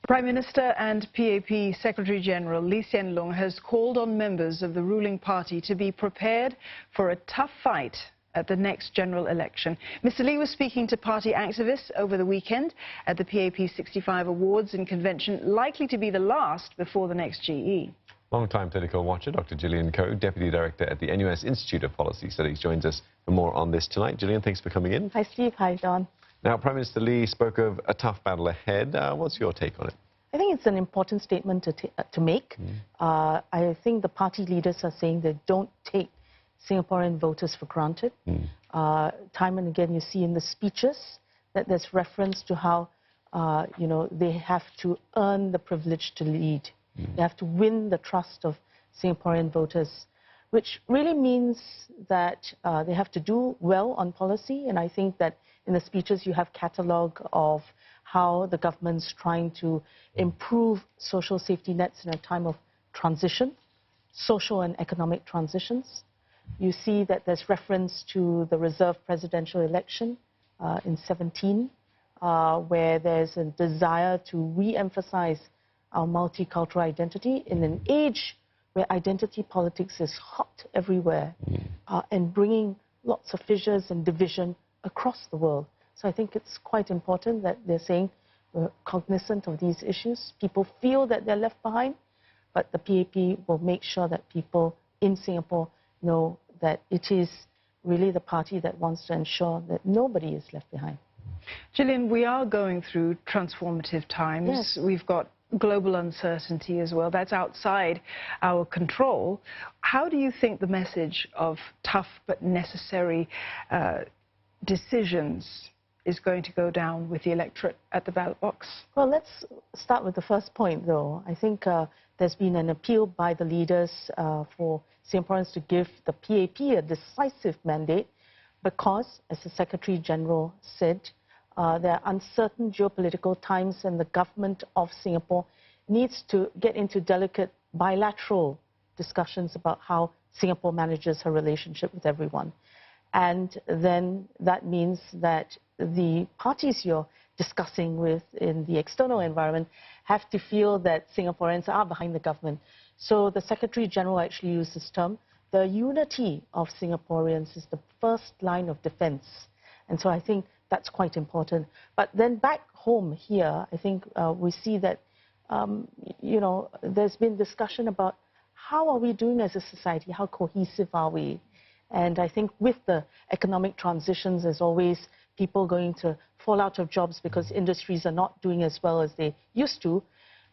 Prime Minister and PAP Secretary-General Lee Hsien Loong has called on members of the ruling party to be prepared for a tough fight at the next general election. Mr. Lee was speaking to party activists over the weekend at the PAP 65 Awards and Convention, likely to be the last before the next GE. Long-time political watcher, Dr. Gillian Koh, Deputy Director at the NUS Institute of Policy Studies, joins us for more on this tonight. Gillian, thanks for coming in. Hi, Steve. Hi, Don. Now, Prime Minister Lee spoke of a tough battle ahead. What's your take on it? I think it's an important statement to make. I think the party leaders are saying they don't take Singaporean voters for granted. Time and again, you see in the speeches that there's reference to how, they have to earn the privilege to lead. They have to win the trust of Singaporean voters, which really means that they have to do well on policy. And I think that in the speeches you have catalogue of how the government's trying to improve social safety nets in a time of transition, social and economic transitions. You see that there's reference to the reserved presidential election in 2017, where there's a desire to re-emphasize our multicultural identity in an age where identity politics is hot everywhere and bringing lots of fissures and division across the world. So I think it's quite important that they're saying we're cognizant of these issues. People feel that they're left behind, but the PAP will make sure that people in Singapore know that it is really the party that wants to ensure that nobody is left behind. Gillian, we are going through transformative times. Yes. We've got global uncertainty as well. That's outside our control. How do you think the message of tough but necessary decisions is going to go down with the electorate at the ballot box? Well, let's start with the first point, though. I think there's been an appeal by the leaders for Singaporeans to give the PAP a decisive mandate because, as the Secretary-General said, there are uncertain geopolitical times and the government of Singapore needs to get into delicate bilateral discussions about how Singapore manages her relationship with everyone. And then that means that the parties you're discussing with in the external environment have to feel that Singaporeans are behind the government. So the Secretary-General actually used this term. The unity of Singaporeans is the first line of defense. And so I think that's quite important. But then back home here, I think we see that, there's been discussion about how are we doing as a society, how cohesive are we? And I think with the economic transitions, there's always people going to fall out of jobs because industries are not doing as well as they used to.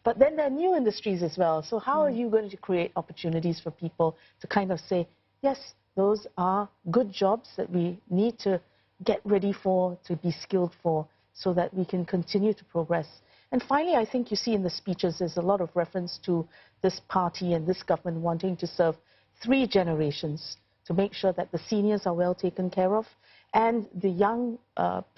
But then there are new industries as well. So how are you going to create opportunities for people to kind of say, yes, those are good jobs that we need to get ready for, to be skilled for, so that we can continue to progress. And finally, I think you see in the speeches there's a lot of reference to this party and this government wanting to serve 3 generations, to make sure that the seniors are well taken care of, and the young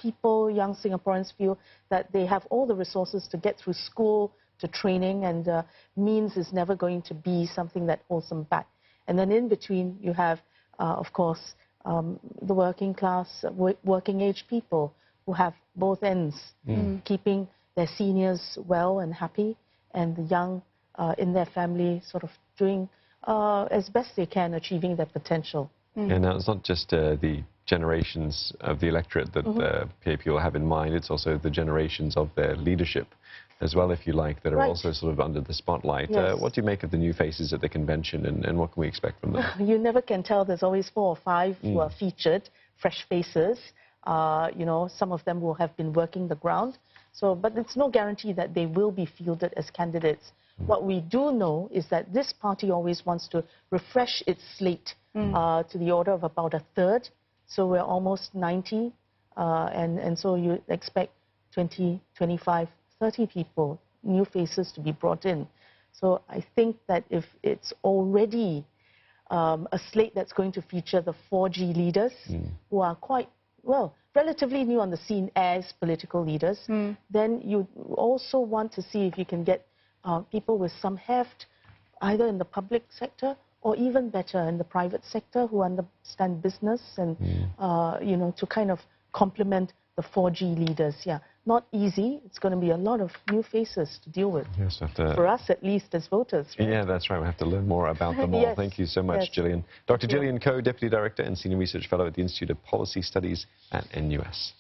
people, young Singaporeans feel that they have all the resources to get through school, to training, and means is never going to be something that holds them back. And then in between, you have, of course, the working class, working age people who have both ends, keeping their seniors well and happy, and the young in their family sort of doing as best they can, achieving their potential. And now it's not just the generations of the electorate that the PAP will have in mind, it's also the generations of their leadership as well, if you like, that are also sort of under the spotlight. Yes. What do you make of the new faces at the convention, and what can we expect from them? You never can tell. There's always 4 or 5 who are featured, fresh faces. Some of them will have been working the ground. So, but it's no guarantee that they will be fielded as candidates. What we do know is that this party always wants to refresh its slate to the order of about 1/3. So we're almost 90, and so you expect 20, 25, 30 people, new faces to be brought in. So I think that if it's already a slate that's going to feature the 4G leaders, who are quite, well, relatively new on the scene as political leaders, then you also want to see if you can get people with some heft, either in the public sector or even better in the private sector, who understand business and, to kind of complement the 4G leaders. Yeah, not easy. It's going to be a lot of new faces to deal with. Yes, for us, at least, as voters. Right? Yeah, that's right. We have to learn more about them all. Yes. Thank you so much, Yes. Gillian. Dr. Gillian Koh, Deputy Director and Senior Research Fellow at the Institute of Policy Studies at NUS.